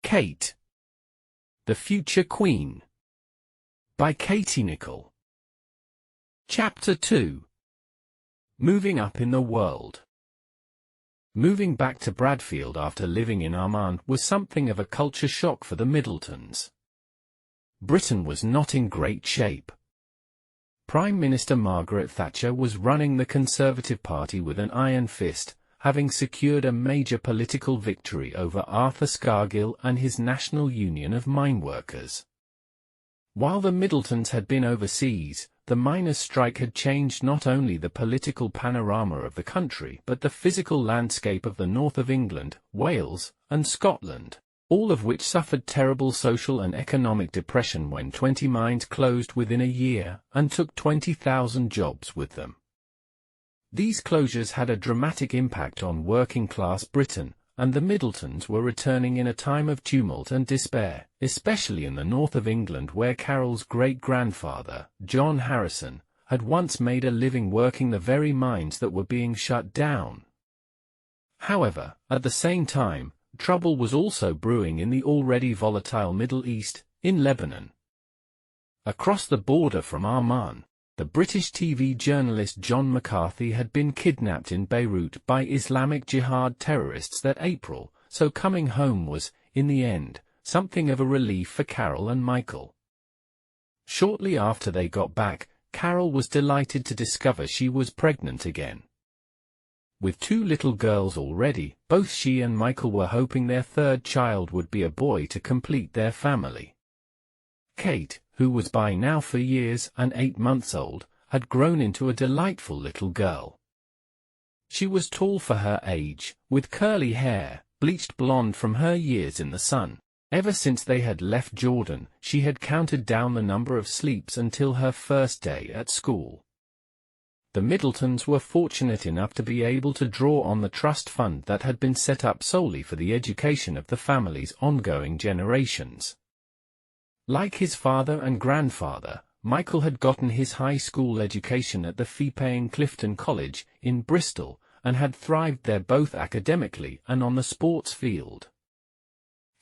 Kate, the Future Queen, by Katie Nicholl. Chapter 2. Moving up in the world. Moving back to Bradfield after living in Armagh was something of a culture shock for the Middletons. Britain was not in great shape. Prime Minister Margaret Thatcher was running the Conservative Party with an iron fist, having secured a major political victory over Arthur Scargill and his National Union of Mine Workers. While the Middletons had been overseas, the miners' strike had changed not only the political panorama of the country but the physical landscape of the north of England, Wales, and Scotland, all of which suffered terrible social and economic depression when 20 mines closed within a year and took 20,000 jobs with them. These closures had a dramatic impact on working-class Britain, and the Middletons were returning in a time of tumult and despair, especially in the north of England where Carol's great-grandfather, John Harrison, had once made a living working the very mines that were being shut down. However, at the same time, trouble was also brewing in the already volatile Middle East, in Lebanon. Across the border from Armagh, the British TV journalist John McCarthy had been kidnapped in Beirut by Islamic Jihad terrorists that April, so coming home was, in the end, something of a relief for Carol and Michael. Shortly after they got back, Carol was delighted to discover she was pregnant again. With 2 little girls already, both she and Michael were hoping their third child would be a boy to complete their family. Kate, who was by now 4 years and 8 months old, had grown into a delightful little girl. She was tall for her age, with curly hair, bleached blonde from her years in the sun. Ever since they had left Jordan, she had counted down the number of sleeps until her first day at school. The Middletons were fortunate enough to be able to draw on the trust fund that had been set up solely for the education of the family's ongoing generations. Like his father and grandfather, Michael had gotten his high school education at the fee-paying Clifton College in Bristol, and had thrived there both academically and on the sports field.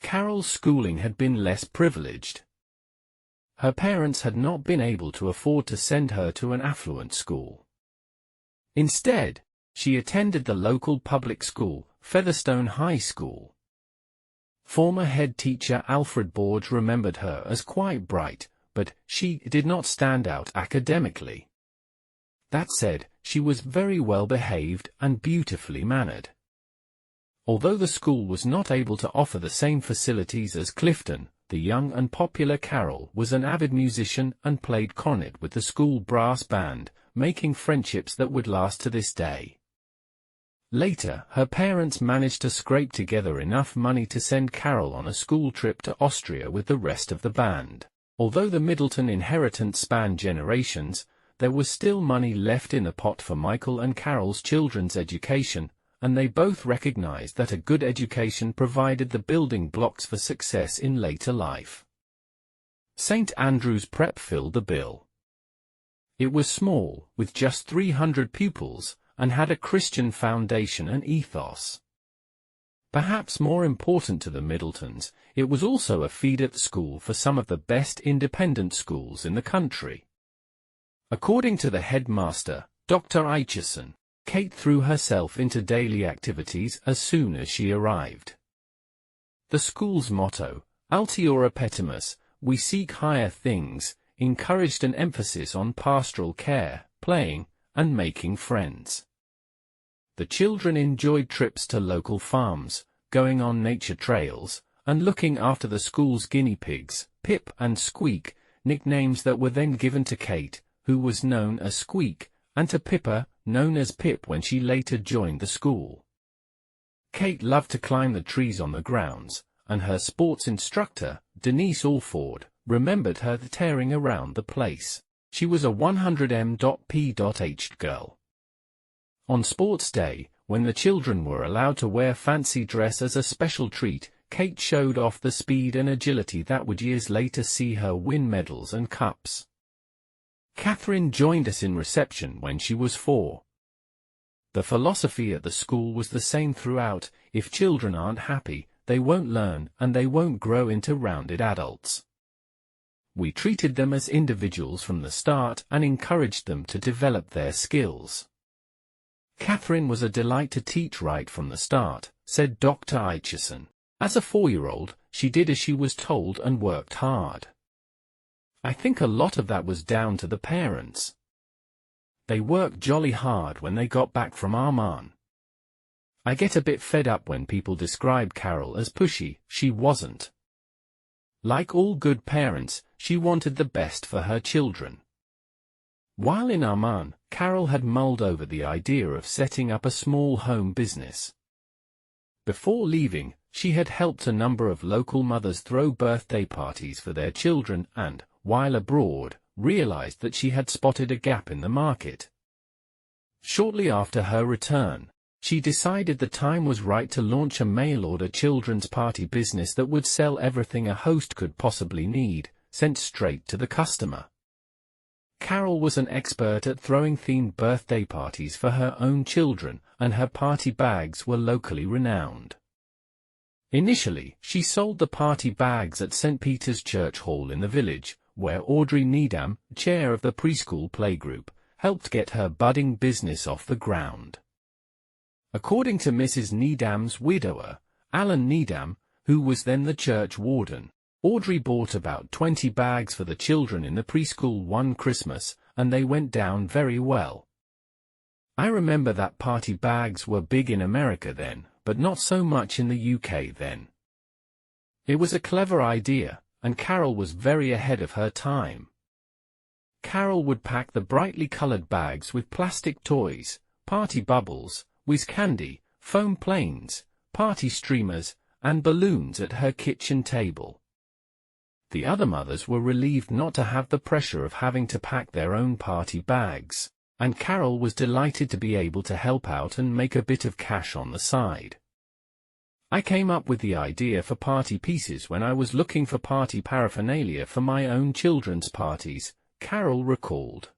Carol's schooling had been less privileged. Her parents had not been able to afford to send her to an affluent school. Instead, she attended the local public school, Featherstone High School. Former head teacher Alfred Borge remembered her as quite bright, but she did not stand out academically. That said, she was very well behaved and beautifully mannered. Although the school was not able to offer the same facilities as Clifton, the young and popular Carol was an avid musician and played cornet with the school brass band, making friendships that would last to this day. Later, her parents managed to scrape together enough money to send Carol on a school trip to Austria with the rest of the band. Although the Middleton inheritance spanned generations, there was still money left in the pot for Michael and Carol's children's education, and they both recognized that a good education provided the building blocks for success in later life. St. Andrew's Prep filled the bill. It was small, with just 300 pupils, and had a Christian foundation and ethos. Perhaps more important to the Middletons, it was also a feeder school for some of the best independent schools in the country. According to the headmaster, Dr. Aitchison, Kate threw herself into daily activities as soon as she arrived. The school's motto, Altiora Petimus, we seek higher things, encouraged an emphasis on pastoral care, playing, and making friends. The children enjoyed trips to local farms, going on nature trails, and looking after the school's guinea pigs, Pip and Squeak, nicknames that were then given to Kate, who was known as Squeak, and to Pippa, known as Pip when she later joined the school. Kate loved to climb the trees on the grounds, and her sports instructor, Denise Alford, remembered her tearing around the place. She was a 100m.p.h girl. On sports day, when the children were allowed to wear fancy dress as a special treat, Kate showed off the speed and agility that would years later see her win medals and cups. Catherine joined us in reception when she was 4. The philosophy at the school was the same throughout: if children aren't happy, they won't learn and they won't grow into rounded adults. We treated them as individuals from the start and encouraged them to develop their skills. Catherine was a delight to teach right from the start, said Dr. Aitchison. As a 4-year-old, she did as she was told and worked hard. I think a lot of that was down to the parents. They worked jolly hard when they got back from Armagh. I get a bit fed up when people describe Carol as pushy. She wasn't. Like all good parents, she wanted the best for her children. While in Armagh, Carol had mulled over the idea of setting up a small home business. Before leaving, she had helped a number of local mothers throw birthday parties for their children and, while abroad, realized that she had spotted a gap in the market. Shortly after her return, she decided the time was right to launch a mail-order children's party business that would sell everything a host could possibly need, sent straight to the customer. Carol was an expert at throwing themed birthday parties for her own children, and her party bags were locally renowned. Initially, she sold the party bags at St. Peter's Church Hall in the village, where Audrey Needham, chair of the preschool playgroup, helped get her budding business off the ground. According to Mrs. Needham's widower, Alan Needham, who was then the church warden, Audrey bought about 20 bags for the children in the preschool one Christmas, and they went down very well. I remember that party bags were big in America then, but not so much in the UK then. It was a clever idea, and Carol was very ahead of her time. Carol would pack the brightly coloured bags with plastic toys, party bubbles, whiz candy, foam planes, party streamers, and balloons at her kitchen table. The other mothers were relieved not to have the pressure of having to pack their own party bags, and Carol was delighted to be able to help out and make a bit of cash on the side. I came up with the idea for party pieces when I was looking for party paraphernalia for my own children's parties, Carol recalled.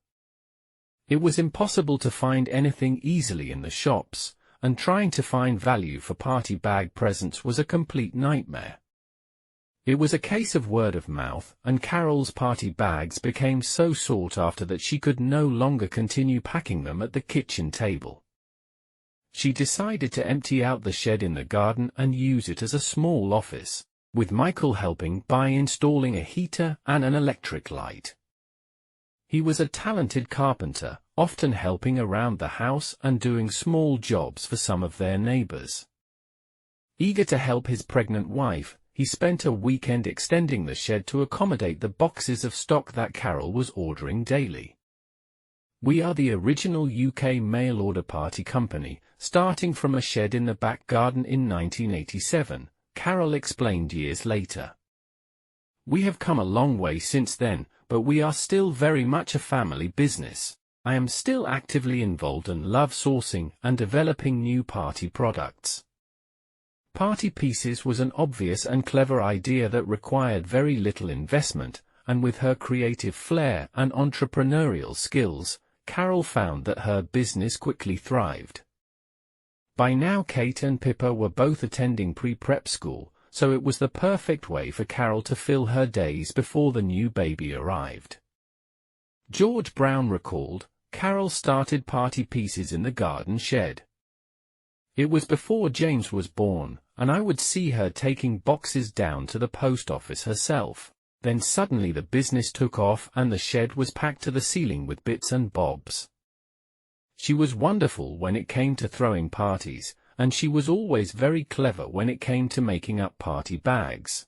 It was impossible to find anything easily in the shops, and trying to find value for party bag presents was a complete nightmare. It was a case of word of mouth, and Carol's party bags became so sought after that she could no longer continue packing them at the kitchen table. She decided to empty out the shed in the garden and use it as a small office, with Nicholl helping by installing a heater and an electric light. He was a talented carpenter, often helping around the house and doing small jobs for some of their neighbors. Eager to help his pregnant wife, he spent a weekend extending the shed to accommodate the boxes of stock that Carol was ordering daily. We are the original UK mail-order party company, starting from a shed in the back garden in 1987, Carol explained years later. We have come a long way since then, but we are still very much a family business. I am still actively involved and love sourcing and developing new party products. Party pieces was an obvious and clever idea that required very little investment, and with her creative flair and entrepreneurial skills, Carol found that her business quickly thrived. By now Kate and Pippa were both attending pre-prep school, so it was the perfect way for Carol to fill her days before the new baby arrived. George Brown recalled, Carol started party pieces in the garden shed. It was before James was born, and I would see her taking boxes down to the post office herself. Then suddenly the business took off and the shed was packed to the ceiling with bits and bobs. She was wonderful when it came to throwing parties, and she was always very clever when it came to making up party bags.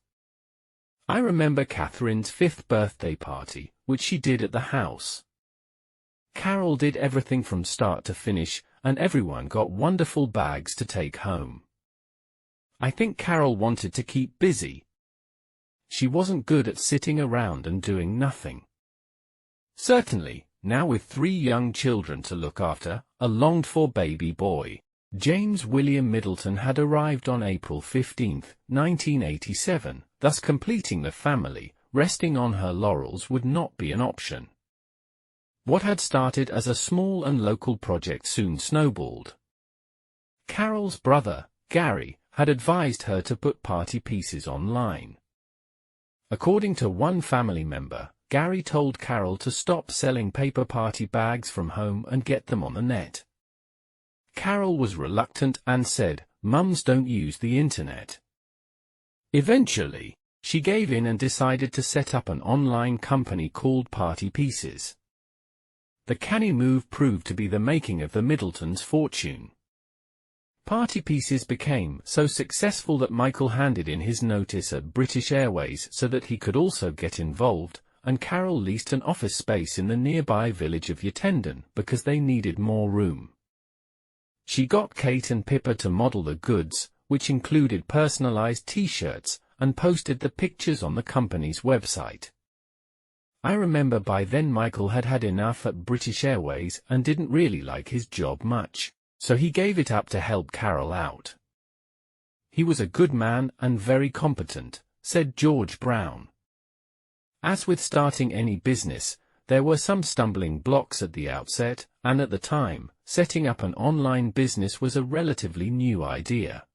I remember Catherine's 5th birthday party, which she did at the house. Carol did everything from start to finish, and everyone got wonderful bags to take home. I think Carol wanted to keep busy. She wasn't good at sitting around and doing nothing. Certainly, now with 3 young children to look after, a longed-for baby boy, James William Middleton had arrived on April 15, 1987, thus completing the family. Resting on her laurels would not be an option. What had started as a small and local project soon snowballed. Carol's brother, Gary, had advised her to put party pieces online. According to one family member, Gary told Carol to stop selling paper party bags from home and get them on the net. Carol was reluctant and said, "Mums don't use the internet." Eventually, she gave in and decided to set up an online company called Party Pieces. The canny move proved to be the making of the Middletons' fortune. Party Pieces became so successful that Nicholl handed in his notice at British Airways so that he could also get involved, and Carol leased an office space in the nearby village of Yatenden because they needed more room. She got Kate and Pippa to model the goods, which included personalized t-shirts, and posted the pictures on the company's website. I remember by then Nicholl had had enough at British Airways and didn't really like his job much, so he gave it up to help Carol out. "He was a good man and very competent," said George Brown. As with starting any business, there were some stumbling blocks at the outset, and at the time, setting up an online business was a relatively new idea.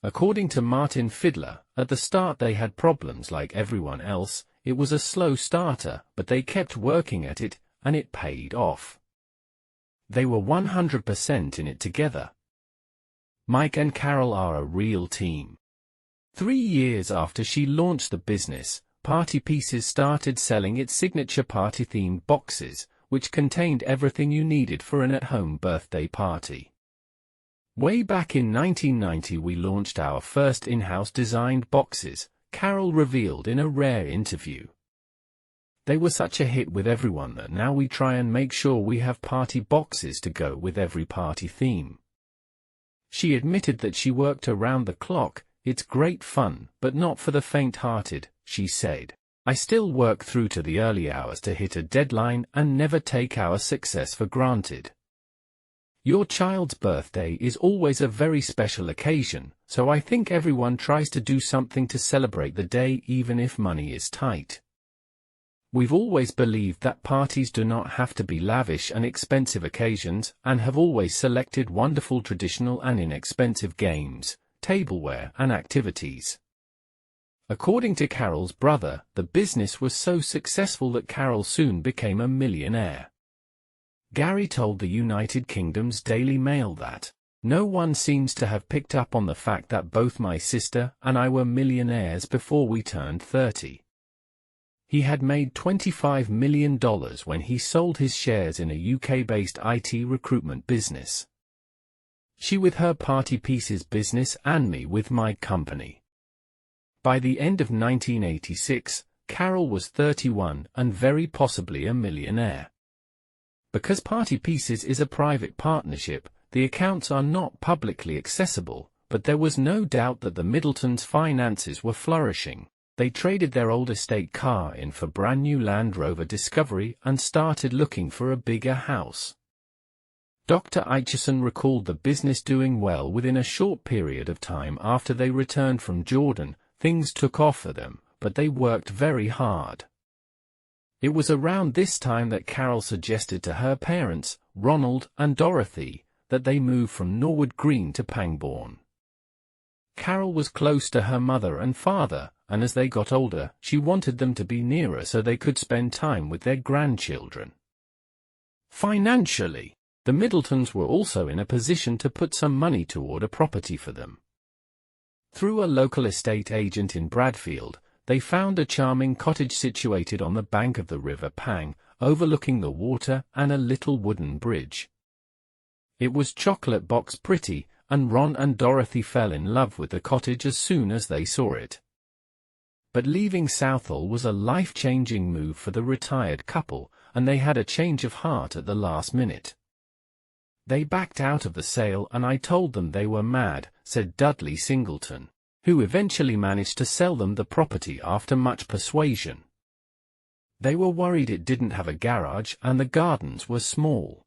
According to Martin Fiedler, at the start they had problems like everyone else. It was a slow starter, but they kept working at it, and it paid off. They were 100% in it together. Mike and Carol are a real team. 3 years after she launched the business, Party Pieces started selling its signature party-themed boxes, which contained everything you needed for an at-home birthday party. Way back in 1990 we launched our first in-house designed boxes, Carol revealed in a rare interview. They were such a hit with everyone that now we try and make sure we have party boxes to go with every party theme. She admitted that she worked around the clock. "It's great fun, but not for the faint-hearted," she said. "I still work through to the early hours to hit a deadline and never take our success for granted. Your child's birthday is always a very special occasion, so I think everyone tries to do something to celebrate the day even if money is tight. We've always believed that parties do not have to be lavish and expensive occasions, and have always selected wonderful traditional and inexpensive games, tableware and activities." According to Carol's brother, the business was so successful that Carol soon became a millionaire. Gary told the United Kingdom's Daily Mail that, "No one seems to have picked up on the fact that both my sister and I were millionaires before we turned 30. He had made $25 million when he sold his shares in a UK-based IT recruitment business. She with her Party Pieces business and me with my company." By the end of 1986, Carol was 31 and very possibly a millionaire. Because Party Pieces is a private partnership, the accounts are not publicly accessible, but there was no doubt that the Middletons' finances were flourishing. They traded their old estate car in for brand new Land Rover Discovery and started looking for a bigger house. Dr. Aitchison recalled the business doing well within a short period of time after they returned from Jordan. Things took off for them, but they worked very hard. It was around this time that Carol suggested to her parents, Ronald and Dorothy, that they move from Norwood Green to Pangbourne. Carol was close to her mother and father, and as they got older, she wanted them to be nearer so they could spend time with their grandchildren. Financially, the Middletons were also in a position to put some money toward a property for them. Through a local estate agent in Bradfield, they found a charming cottage situated on the bank of the River Pang, overlooking the water and a little wooden bridge. It was chocolate box pretty, and Ron and Dorothy fell in love with the cottage as soon as they saw it. But leaving Southall was a life-changing move for the retired couple, and they had a change of heart at the last minute. "They backed out of the sale and I told them they were mad," said Dudley Singleton, who eventually managed to sell them the property after much persuasion. "They were worried it didn't have a garage and the gardens were small.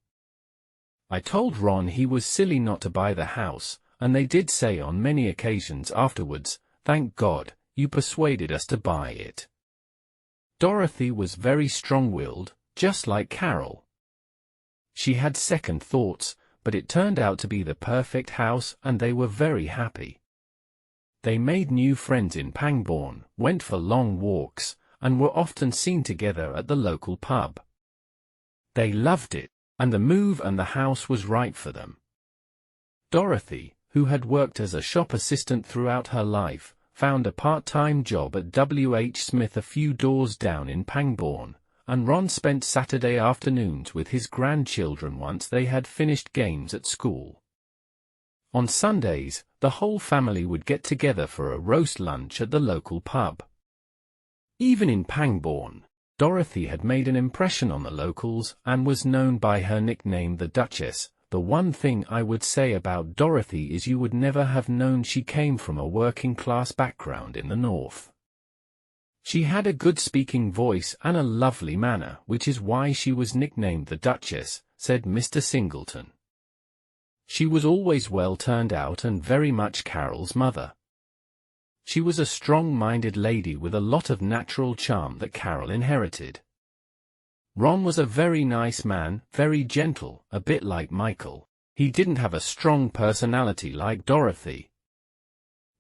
I told Ron he was silly not to buy the house, and they did say on many occasions afterwards, 'Thank God, you persuaded us to buy it.'" Dorothy was very strong-willed, just like Carol. She had second thoughts, but it turned out to be the perfect house and they were very happy. They made new friends in Pangbourne, went for long walks, and were often seen together at the local pub. They loved it, and the move and the house was right for them. Dorothy, who had worked as a shop assistant throughout her life, found a part-time job at W. H. Smith a few doors down in Pangbourne, and Ron spent Saturday afternoons with his grandchildren once they had finished games at school. On Sundays, the whole family would get together for a roast lunch at the local pub. Even in Pangbourne, Dorothy had made an impression on the locals and was known by her nickname the Duchess. The one thing I would say about Dorothy is you would never have known she came from a working-class background in the North. She had a good speaking voice and a lovely manner, which is why she was nicknamed the Duchess, said Mr. Singleton. She was always well turned out and very much Carol's mother. She was a strong-minded lady with a lot of natural charm that Carol inherited. Ron was a very nice man, very gentle, a bit like Michael. He didn't have a strong personality like Dorothy.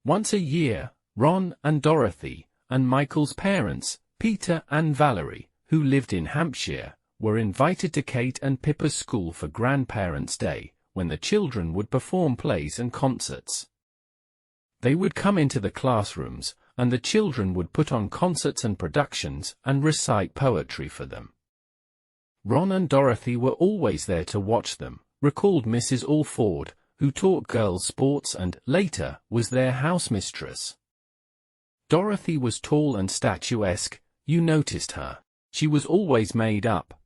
Once a year, Ron and Dorothy, and Michael's parents, Peter and Valerie, who lived in Hampshire, were invited to Kate and Pippa's school for Grandparents' Day, when the children would perform plays and concerts. They would come into the classrooms, and the children would put on concerts and productions and recite poetry for them. Ron and Dorothy were always there to watch them, recalled Mrs. Alford, who taught girls sports and, later, was their housemistress. Dorothy was tall and statuesque. You noticed her. She was always made up.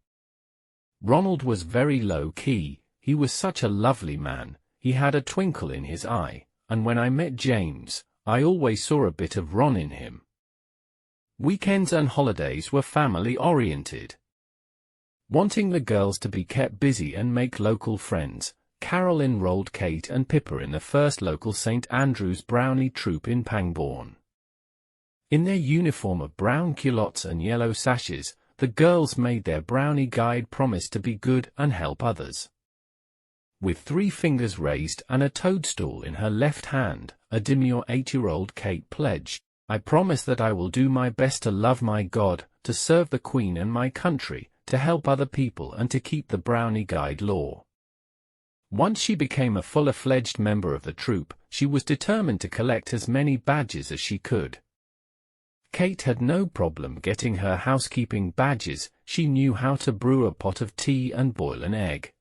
Ronald was very low-key. He was such a lovely man. He had a twinkle in his eye, and when I met James, I always saw a bit of Ron in him. Weekends and holidays were family-oriented. Wanting the girls to be kept busy and make local friends, Carol enrolled Kate and Pippa in the first local St. Andrew's Brownie troupe in Pangbourne. In their uniform of brown culottes and yellow sashes, the girls made their Brownie guide promise to be good and help others. With 3 fingers raised and a toadstool in her left hand, a demure 8-year-old Kate pledged, "I promise that I will do my best to love my God, to serve the Queen and my country, to help other people and to keep the Brownie Guide law." Once she became a full-fledged member of the troupe, she was determined to collect as many badges as she could. Kate had no problem getting her housekeeping badges. She knew how to brew a pot of tea and boil an egg.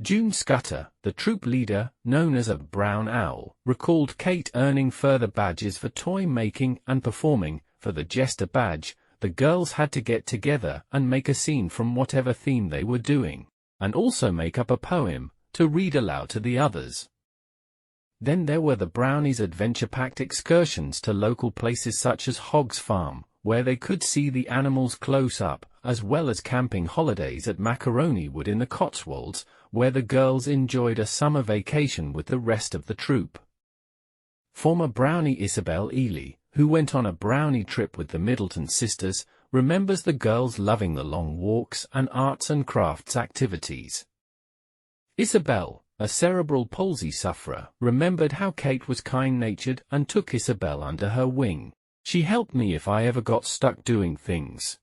June Scudder, the troupe leader, known as a brown owl, recalled Kate earning further badges for toy making and performing. For the jester badge, the girls had to get together and make a scene from whatever theme they were doing, and also make up a poem to read aloud to the others. Then there were the Brownies' adventure-packed excursions to local places such as Hogg's Farm, where they could see the animals close up, as well as camping holidays at Macaroni Wood in the Cotswolds, where the girls enjoyed a summer vacation with the rest of the troupe. Former Brownie Isabel Ely, who went on a Brownie trip with the Middleton sisters, remembers the girls loving the long walks and arts and crafts activities. Isabel, a cerebral palsy sufferer, remembered how Kate was kind-natured and took Isabel under her wing. "She helped me if I ever got stuck doing things.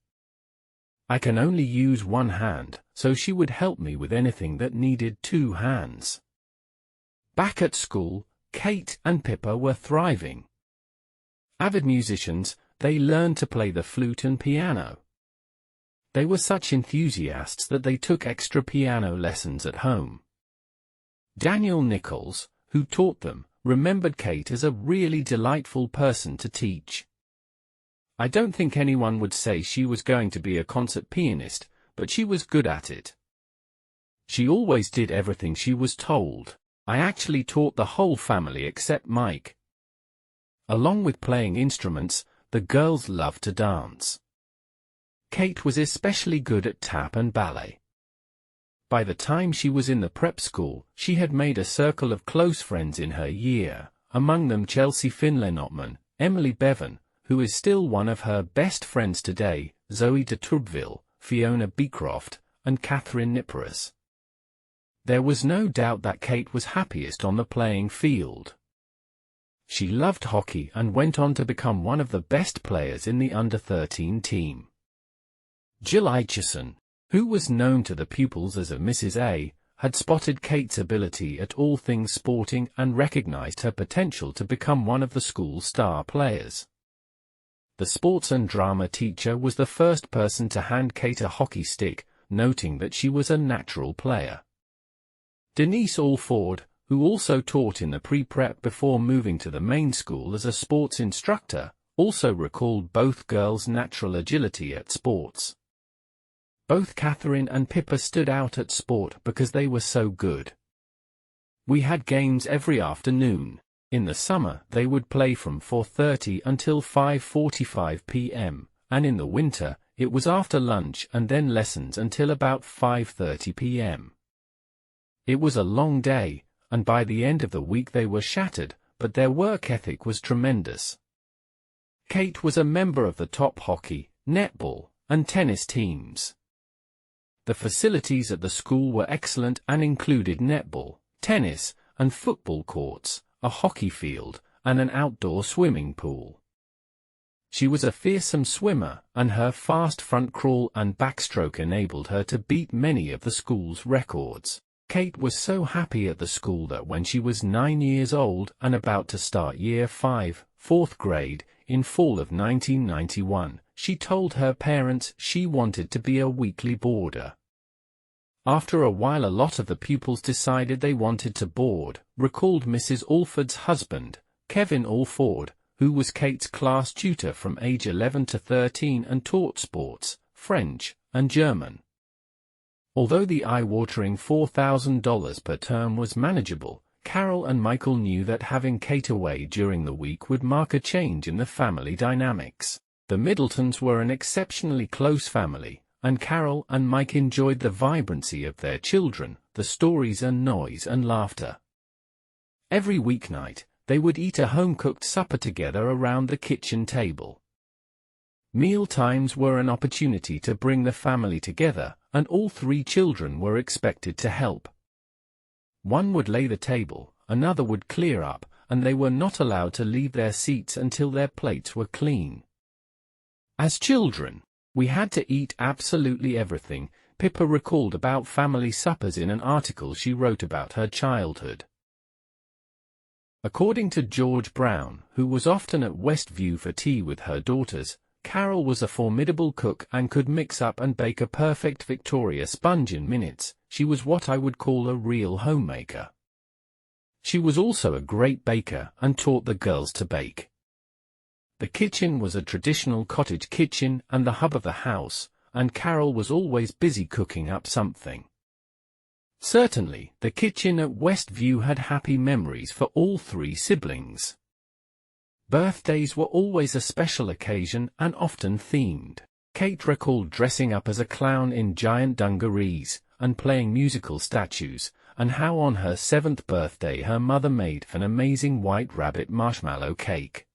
I can only use one hand, so she would help me with anything that needed 2 hands." Back at school, Kate and Pippa were thriving. Avid musicians, they learned to play the flute and piano. They were such enthusiasts that they took extra piano lessons at home. Daniel Nicholl, who taught them, remembered Kate as a really delightful person to teach. "I don't think anyone would say she was going to be a concert pianist, but she was good at it. She always did everything she was told. I actually taught the whole family except Mike." Along with playing instruments, the girls loved to dance. Kate was especially good at tap and ballet. By the time she was in the prep school, she had made a circle of close friends in her year, among them Chelsea Finlay-Notman, Emily Bevan, who is still one of her best friends today, Zoe de Tourville, Fiona Beecroft, and Catherine Nippers. There was no doubt that Kate was happiest on the playing field. She loved hockey and went on to become one of the best players in the under-13 team. Jill Aitchison, who was known to the pupils as a Mrs. A, had spotted Kate's ability at all things sporting and recognized her potential to become one of the school's star players. The sports and drama teacher was the first person to hand Kate a hockey stick, noting that she was a natural player. Denise Alford, who also taught in the pre-prep before moving to the main school as a sports instructor, also recalled both girls' natural agility at sports. Both Catherine and Pippa stood out at sport because they were so good. We had games every afternoon. In the summer they would play from 4:30 until 5:45 p.m., and in the winter, it was after lunch and then lessons until about 5:30 p.m. It was a long day, and by the end of the week they were shattered, but their work ethic was tremendous. Kate was a member of the top hockey, netball, and tennis teams. The facilities at the school were excellent and included netball, tennis, and football courts, a hockey field, and an outdoor swimming pool. She was a fearsome swimmer, and her fast front crawl and backstroke enabled her to beat many of the school's records. Kate was so happy at the school that when she was 9 years old and about to start Year 5, 4th grade, in fall of 1991, she told her parents she wanted to be a weekly boarder. After a while a lot of the pupils decided they wanted to board, recalled Mrs. Alford's husband, Kevin Alford, who was Kate's class tutor from age 11 to 13 and taught sports, French, and German. Although the eye-watering $4,000 per term was manageable, Carol and Michael knew that having Kate away during the week would mark a change in the family dynamics. The Middletons were an exceptionally close family, and Carol and Mike enjoyed the vibrancy of their children, the stories and noise and laughter. Every weeknight, they would eat a home-cooked supper together around the kitchen table. Meal times were an opportunity to bring the family together, and all 3 children were expected to help. One would lay the table, another would clear up, and they were not allowed to leave their seats until their plates were clean. As children, we had to eat absolutely everything, Pippa recalled about family suppers in an article she wrote about her childhood. According to George Brown, who was often at Westview for tea with her daughters, Carol was a formidable cook and could mix up and bake a perfect Victoria sponge in minutes. She was what I would call a real homemaker. She was also a great baker and taught the girls to bake. The kitchen was a traditional cottage kitchen and the hub of the house, and Carol was always busy cooking up something. Certainly, the kitchen at Westview had happy memories for all 3 siblings. Birthdays were always a special occasion and often themed. Kate recalled dressing up as a clown in giant dungarees and playing musical statues, and how on her 7th birthday her mother made an amazing white rabbit marshmallow cake.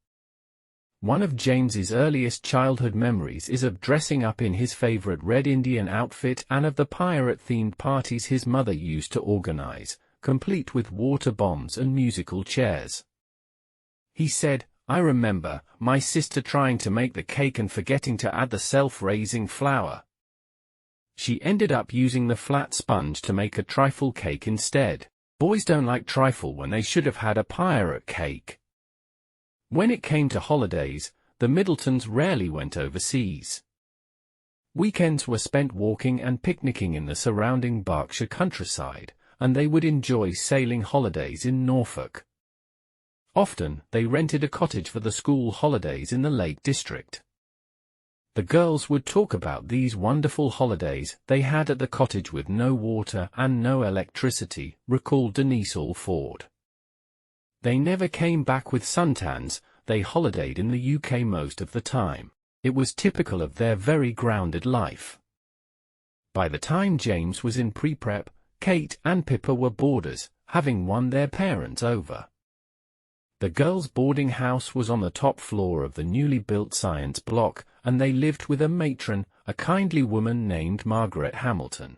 One of James's earliest childhood memories is of dressing up in his favorite red Indian outfit and of the pirate-themed parties his mother used to organize, complete with water bombs and musical chairs. He said, "I remember my sister trying to make the cake and forgetting to add the self-raising flour. She ended up using the flat sponge to make a trifle cake instead. Boys don't like trifle when they should have had a pirate cake." When it came to holidays, the Middletons rarely went overseas. Weekends were spent walking and picnicking in the surrounding Berkshire countryside, and they would enjoy sailing holidays in Norfolk. Often, they rented a cottage for the school holidays in the Lake District. The girls would talk about these wonderful holidays they had at the cottage with no water and no electricity, recalled Denise Alford. They never came back with suntans, they holidayed in the UK most of the time. It was typical of their very grounded life. By the time James was in pre-prep, Kate and Pippa were boarders, having won their parents over. The girls' boarding house was on the top floor of the newly built science block, and they lived with a matron, a kindly woman named Margaret Hamilton.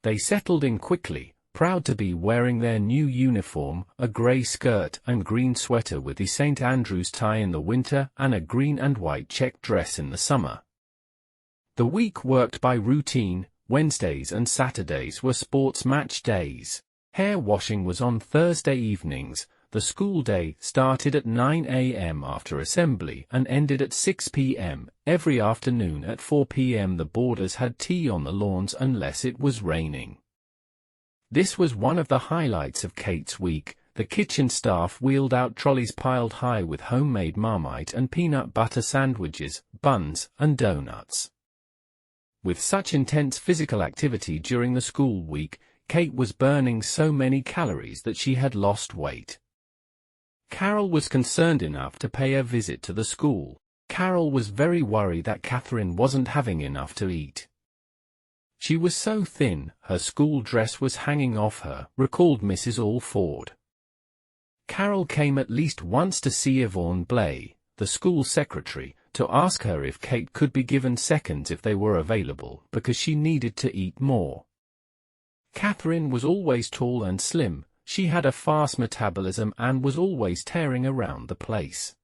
They settled in quickly, proud to be wearing their new uniform, a grey skirt and green sweater with the St. Andrew's tie in the winter and a green and white check dress in the summer. The week worked by routine. Wednesdays and Saturdays were sports match days. Hair washing was on Thursday evenings. The school day started at 9 a.m. after assembly and ended at 6 p.m. Every afternoon at 4 p.m. the boarders had tea on the lawns unless it was raining. This was one of the highlights of Kate's week. The kitchen staff wheeled out trolleys piled high with homemade Marmite and peanut butter sandwiches, buns, and donuts. With such intense physical activity during the school week, Kate was burning so many calories that she had lost weight. Carol was concerned enough to pay a visit to the school. Carol was very worried that Catherine wasn't having enough to eat. She was so thin, her school dress was hanging off her, recalled Mrs. Alford. Carol came at least once to see Yvonne Blay, the school secretary, to ask her if Kate could be given seconds if they were available, because she needed to eat more. Catherine was always tall and slim, she had a fast metabolism and was always tearing around the place.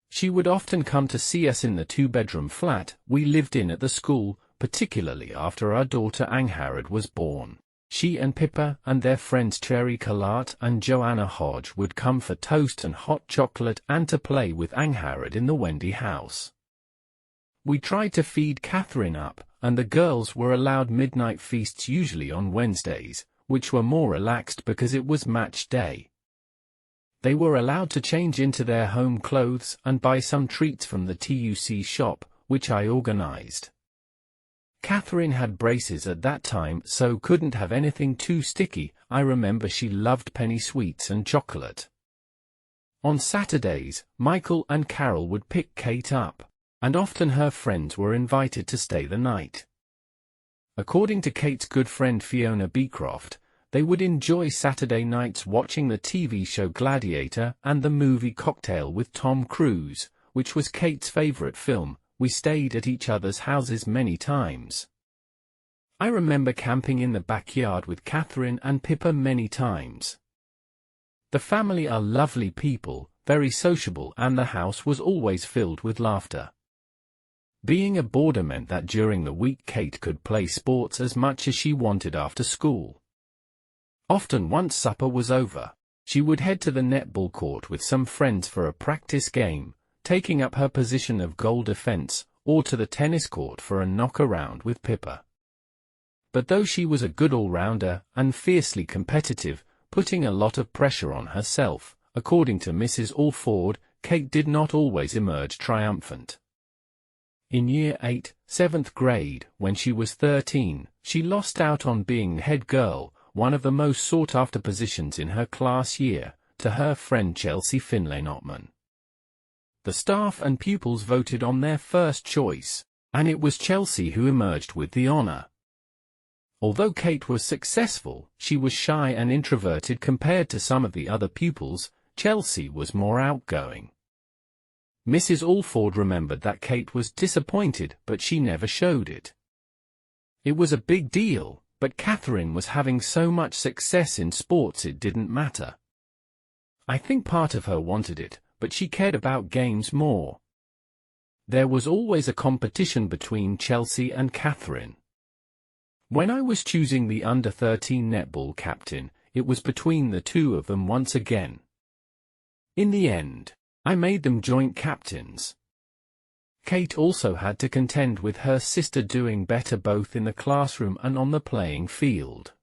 She would often come to see us in the two-bedroom flat we lived in at the school, particularly after our daughter Angharad was born. She and Pippa and their friends Cherry Collart and Joanna Hodge would come for toast and hot chocolate and to play with Angharad in the Wendy house. We tried to feed Catherine up, and the girls were allowed midnight feasts usually on Wednesdays, which were more relaxed because it was match day. They were allowed to change into their home clothes and buy some treats from the TUC shop, which I organized. Catherine had braces at that time so couldn't have anything too sticky. I remember she loved penny sweets and chocolate. On Saturdays, Michael and Carol would pick Kate up, and often her friends were invited to stay the night. According to Kate's good friend Fiona Beecroft, they would enjoy Saturday nights watching the TV show Gladiator and the movie Cocktail with Tom Cruise, which was Kate's favorite film. We stayed at each other's houses many times. I remember camping in the backyard with Catherine and Pippa many times. The family are lovely people, very sociable, and the house was always filled with laughter. Being a boarder meant that during the week Kate could play sports as much as she wanted after school. Often once supper was over, she would head to the netball court with some friends for a practice game, taking up her position of goal defense, or to the tennis court for a knock-around with Pippa. But though she was a good all-rounder and fiercely competitive, putting a lot of pressure on herself, according to Mrs. Alford, Kate did not always emerge triumphant. In Year 8, 7th grade, when she was 13, she lost out on being head girl, one of the most sought-after positions in her class year, to her friend Chelsea Finlay-Notman. The staff and pupils voted on their first choice, and it was Chelsea who emerged with the honor. Although Kate was successful, she was shy and introverted compared to some of the other pupils. Chelsea was more outgoing. Mrs. Alford remembered that Kate was disappointed, but she never showed it. It was a big deal, but Catherine was having so much success in sports it didn't matter. I think part of her wanted it, but she cared about games more. There was always a competition between Chelsea and Catherine. When I was choosing the under-13 netball captain, it was between the two of them once again. In the end, I made them joint captains. Kate also had to contend with her sister doing better both in the classroom and on the playing field.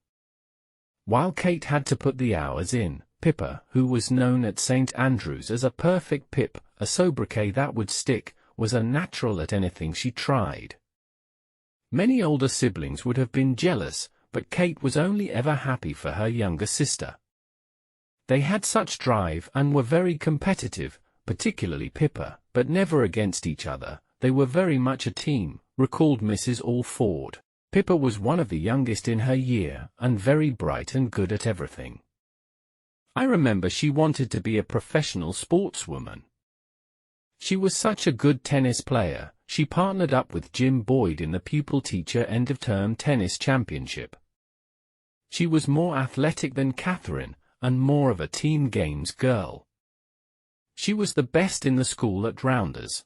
While Kate had to put the hours in, Pippa, who was known at St. Andrews as a perfect pip, a sobriquet that would stick, was a natural at anything she tried. Many older siblings would have been jealous, but Kate was only ever happy for her younger sister. They had such drive and were very competitive, particularly Pippa, but never against each other. They were very much a team, recalled Mrs. Alford. Pippa was one of the youngest in her year, and very bright and good at everything. I remember she wanted to be a professional sportswoman. She was such a good tennis player, she partnered up with Jim Boyd in the pupil-teacher end-of-term tennis championship. She was more athletic than Catherine, and more of a team games girl. She was the best in the school at rounders.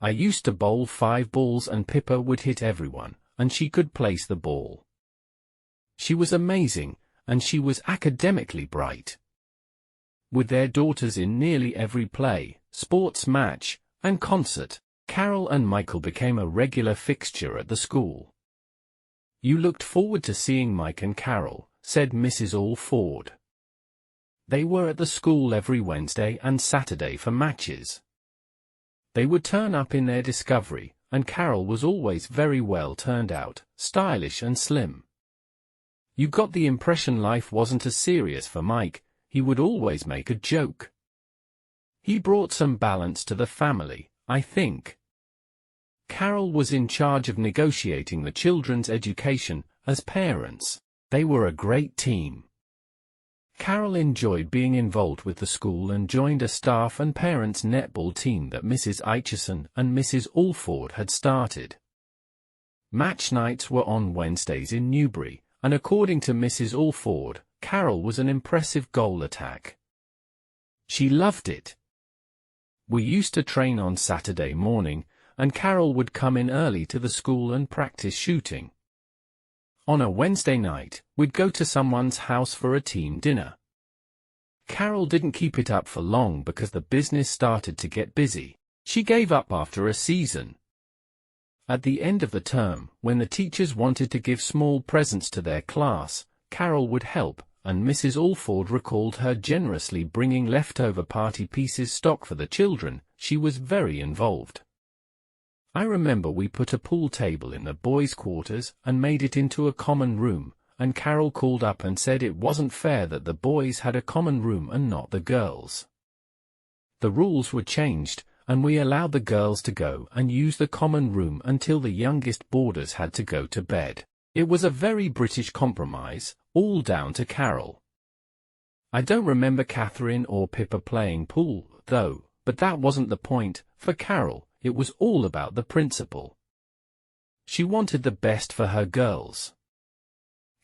I used to bowl 5 balls and Pippa would hit everyone, and she could place the ball. She was amazing, and she was academically bright. With their daughters in nearly every play, sports match, and concert, Carol and Michael became a regular fixture at the school. "You looked forward to seeing Mike and Carol," said Mrs. Alford. They were at the school every Wednesday and Saturday for matches. They would turn up in their Discovery, and Carol was always very well turned out, stylish and slim. You got the impression life wasn't as serious for Mike. He would always make a joke. He brought some balance to the family, I think. Carol was in charge of negotiating the children's education. As parents, they were a great team. Carol enjoyed being involved with the school and joined a staff and parents netball team that Mrs. Aitchison and Mrs. Alford had started. Match nights were on Wednesdays in Newbury, and according to Mrs. Alford, Carol was an impressive goal attack. She loved it. We used to train on Saturday morning, and Carol would come in early to the school and practice shooting. On a Wednesday night, we'd go to someone's house for a team dinner. Carol didn't keep it up for long because the business started to get busy. She gave up after a season. At the end of the term, when the teachers wanted to give small presents to their class, Carol would help, and Mrs. Alford recalled her generously bringing leftover party pieces stock for the children. She was very involved. I remember we put a pool table in the boys' quarters and made it into a common room, and Carol called up and said it wasn't fair that the boys had a common room and not the girls. The rules were changed, and we allowed the girls to go and use the common room until the youngest boarders had to go to bed. It was a very British compromise, all down to Carol. I don't remember Catherine or Pippa playing pool, though, but that wasn't the point. For Carol, it was all about the principle. She wanted the best for her girls.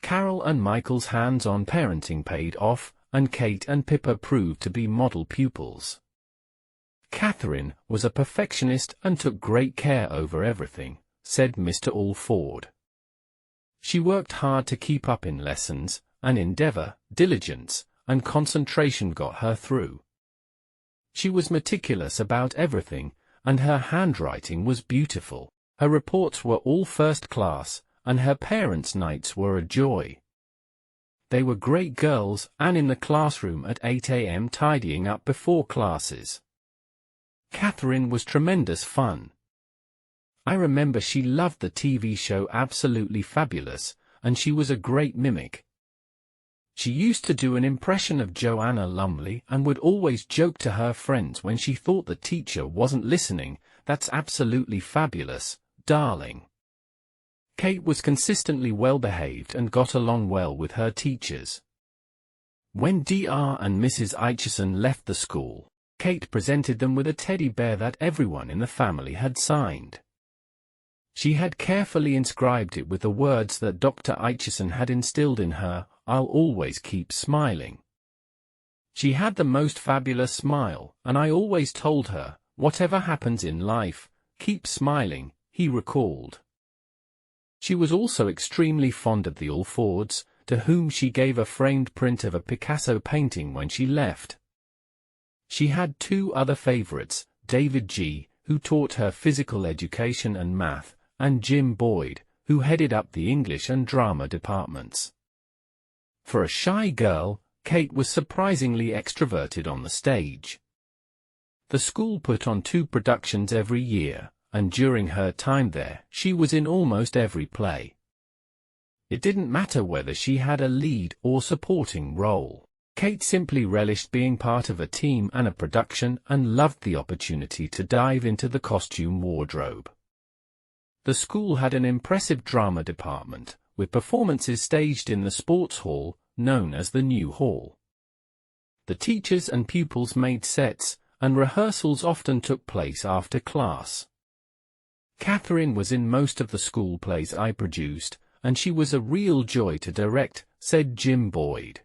Carol and Michael's hands-on parenting paid off, and Kate and Pippa proved to be model pupils. Catherine was a perfectionist and took great care over everything, said Mr. Alford. She worked hard to keep up in lessons, and endeavor, diligence, and concentration got her through. She was meticulous about everything, and her handwriting was beautiful. Her reports were all first class, and her parents' nights were a joy. They were great girls, and in the classroom at 8 a.m. tidying up before classes. Catherine was tremendous fun. I remember she loved the TV show Absolutely Fabulous, and she was a great mimic. She used to do an impression of Joanna Lumley and would always joke to her friends when she thought the teacher wasn't listening, "That's absolutely fabulous, darling." Kate was consistently well-behaved and got along well with her teachers. When Dr. and Mrs. Aitchison left the school, Kate presented them with a teddy bear that everyone in the family had signed. She had carefully inscribed it with the words that Dr. Aitchison had instilled in her, "I'll always keep smiling." She had the most fabulous smile, and I always told her, "Whatever happens in life, keep smiling," he recalled. She was also extremely fond of the Alfords, to whom she gave a framed print of a Picasso painting when she left. She had 2 other favorites, David G., who taught her physical education and math, and Jim Boyd, who headed up the English and drama departments. For a shy girl, Kate was surprisingly extroverted on the stage. The school put on 2 productions every year, and during her time there, she was in almost every play. It didn't matter whether she had a lead or supporting role. Kate simply relished being part of a team and a production and loved the opportunity to dive into the costume wardrobe. The school had an impressive drama department, with performances staged in the sports hall, known as the New Hall. The teachers and pupils made sets, and rehearsals often took place after class. Catherine was in most of the school plays I produced, and she was a real joy to direct, said Jim Boyd.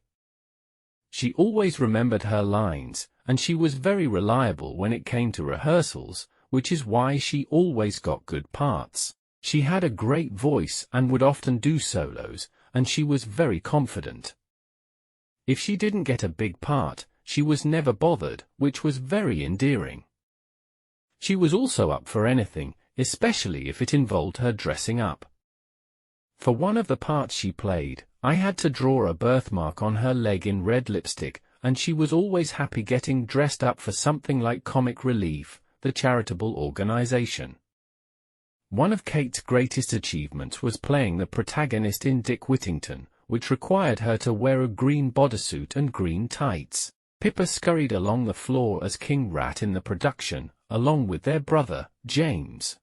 She always remembered her lines, and she was very reliable when it came to rehearsals, which is why she always got good parts. She had a great voice and would often do solos, and she was very confident. If she didn't get a big part, she was never bothered, which was very endearing. She was also up for anything, especially if it involved her dressing up. For one of the parts she played, I had to draw a birthmark on her leg in red lipstick, and she was always happy getting dressed up for something like Comic Relief, the charitable organization. One of Kate's greatest achievements was playing the protagonist in Dick Whittington, which required her to wear a green bodysuit and green tights. Pippa scurried along the floor as King Rat in the production, along with their brother, James.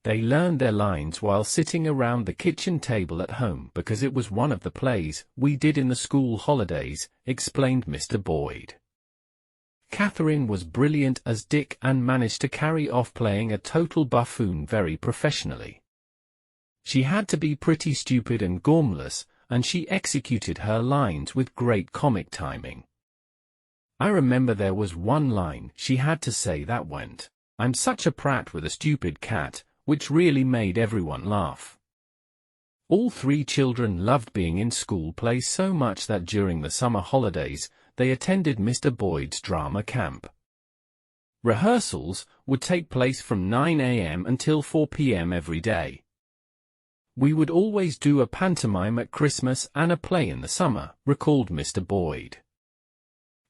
They learned their lines while sitting around the kitchen table at home because it was one of the plays we did in the school holidays, explained Mr. Boyd. Catherine was brilliant as Dick and managed to carry off playing a total buffoon very professionally. She had to be pretty stupid and gormless, and she executed her lines with great comic timing. I remember there was one line she had to say that went, "I'm such a prat with a stupid cat," which really made everyone laugh. All three children loved being in school plays so much that during the summer holidays, they attended Mr. Boyd's drama camp. Rehearsals would take place from 9 a.m. until 4 p.m. every day. We would always do a pantomime at Christmas and a play in the summer, recalled Mr. Boyd.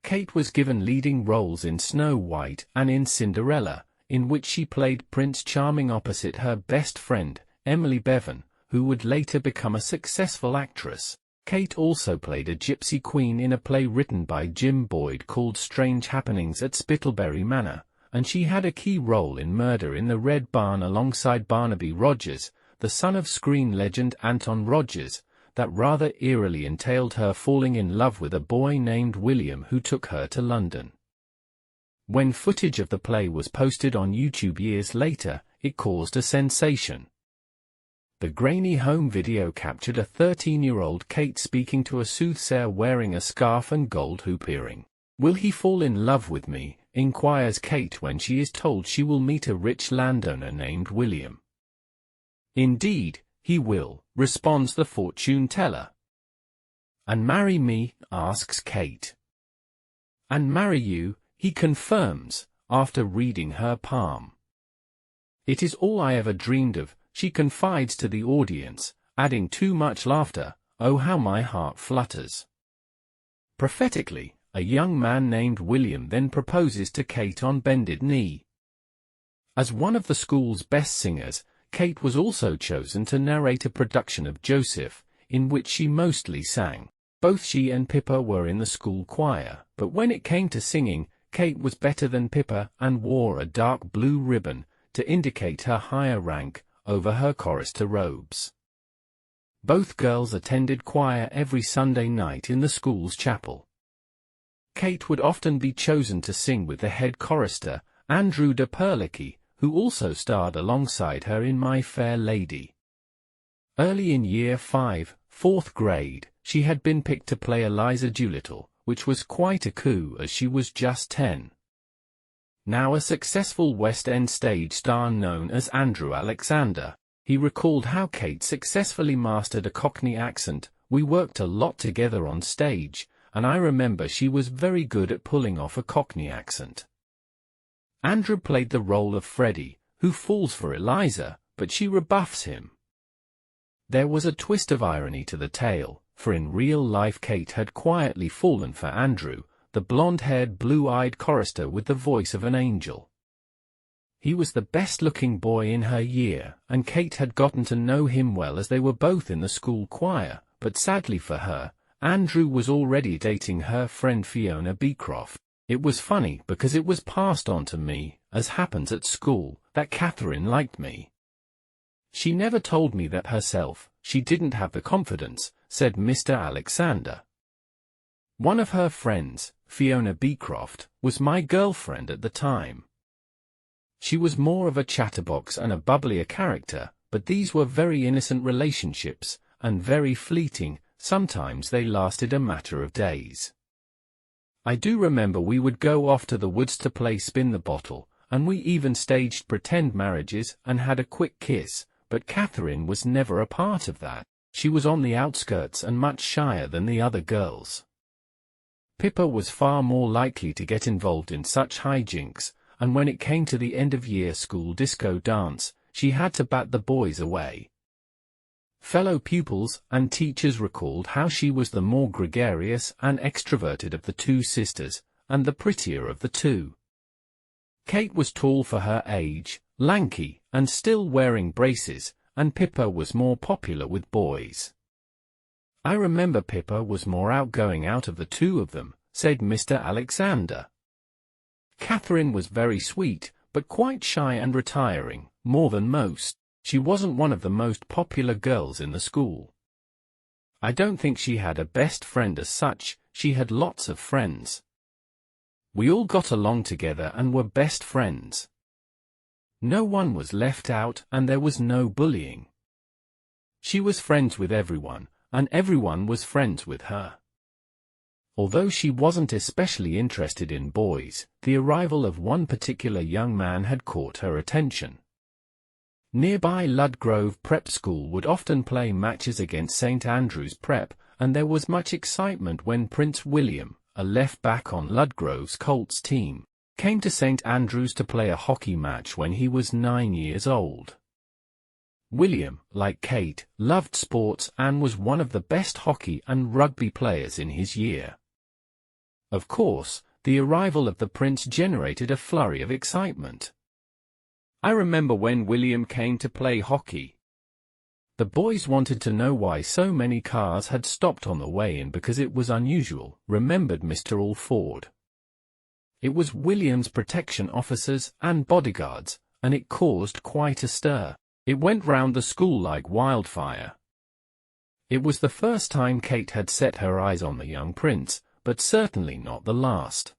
Kate was given leading roles in Snow White and in Cinderella, in which she played Prince Charming opposite her best friend, Emily Bevan, who would later become a successful actress. Kate also played a gypsy queen in a play written by Jim Boyd called Strange Happenings at Spittleberry Manor, and she had a key role in Murder in the Red Barn alongside Barnaby Rogers, the son of screen legend Anton Rogers, that rather eerily entailed her falling in love with a boy named William who took her to London. When footage of the play was posted on YouTube years later, it caused a sensation. The grainy home video captured a 13-year-old Kate speaking to a soothsayer wearing a scarf and gold hoop earring. "Will he fall in love with me?" inquires Kate when she is told she will meet a rich landowner named William. "Indeed, he will," responds the fortune teller. "And marry me?" asks Kate. "And marry you," he confirms, after reading her palm. "It is all I ever dreamed of," she confides to the audience, adding too much laughter, "Oh how my heart flutters." Prophetically, a young man named William then proposes to Kate on bended knee. As one of the school's best singers, Kate was also chosen to narrate a production of Joseph, in which she mostly sang. Both she and Pippa were in the school choir, but when it came to singing, Kate was better than Pippa and wore a dark blue ribbon to indicate her higher rank over her chorister robes. Both girls attended choir every Sunday night in the school's chapel. Kate would often be chosen to sing with the head chorister, Andrew de Perlicki, who also starred alongside her in My Fair Lady. Early in Year 5, 4th grade, she had been picked to play Eliza Doolittle, which was quite a coup as she was just 10. Now a successful West End stage star known as Andrew Alexander, he recalled how Kate successfully mastered a Cockney accent. "We worked a lot together on stage, and I remember she was very good at pulling off a Cockney accent." Andrew played the role of Freddie, who falls for Eliza, but she rebuffs him. There was a twist of irony to the tale, for in real life Kate had quietly fallen for Andrew, the blonde-haired, blue-eyed chorister with the voice of an angel. He was the best-looking boy in her year, and Kate had gotten to know him well as they were both in the school choir, but sadly for her, Andrew was already dating her friend Fiona Beecroft. "It was funny because it was passed on to me, as happens at school, that Catherine liked me. She never told me that herself, she didn't have the confidence," said Mr. Alexander. "One of her friends, Fiona Beecroft, was my girlfriend at the time. She was more of a chatterbox and a bubblier character, but these were very innocent relationships, and very fleeting," sometimes they lasted a matter of days. I do remember we would go off to the woods to play spin the bottle, and we even staged pretend marriages and had a quick kiss, but Catherine was never a part of that. She was on the outskirts and much shyer than the other girls. Pippa was far more likely to get involved in such hijinks, and when it came to the end-of-year school disco dance, she had to bat the boys away. Fellow pupils and teachers recalled how she was the more gregarious and extroverted of the two sisters, and the prettier of the two. Kate was tall for her age, lanky, and still wearing braces, and Pippa was more popular with boys. "I remember Pippa was more outgoing out of the two of them," said Mr. Alexander. "Catherine was very sweet, but quite shy and retiring, more than most. She wasn't one of the most popular girls in the school. I don't think she had a best friend as such, she had lots of friends. We all got along together and were best friends. No one was left out and there was no bullying. She was friends with everyone, and everyone was friends with her." Although she wasn't especially interested in boys, the arrival of one particular young man had caught her attention. Nearby Ludgrove Prep School would often play matches against St. Andrew's Prep, and there was much excitement when Prince William, a left-back on Ludgrove's Colts team, came to St. Andrew's to play a hockey match when he was 9 years old. William, like Kate, loved sports and was one of the best hockey and rugby players in his year. Of course, the arrival of the prince generated a flurry of excitement. "I remember when William came to play hockey. The boys wanted to know why so many cars had stopped on the way in because it was unusual," remembered Mr. Alford. "It was William's protection officers and bodyguards, and it caused quite a stir. It went round the school like wildfire." It was the first time Kate had set her eyes on the young prince, but certainly not the last.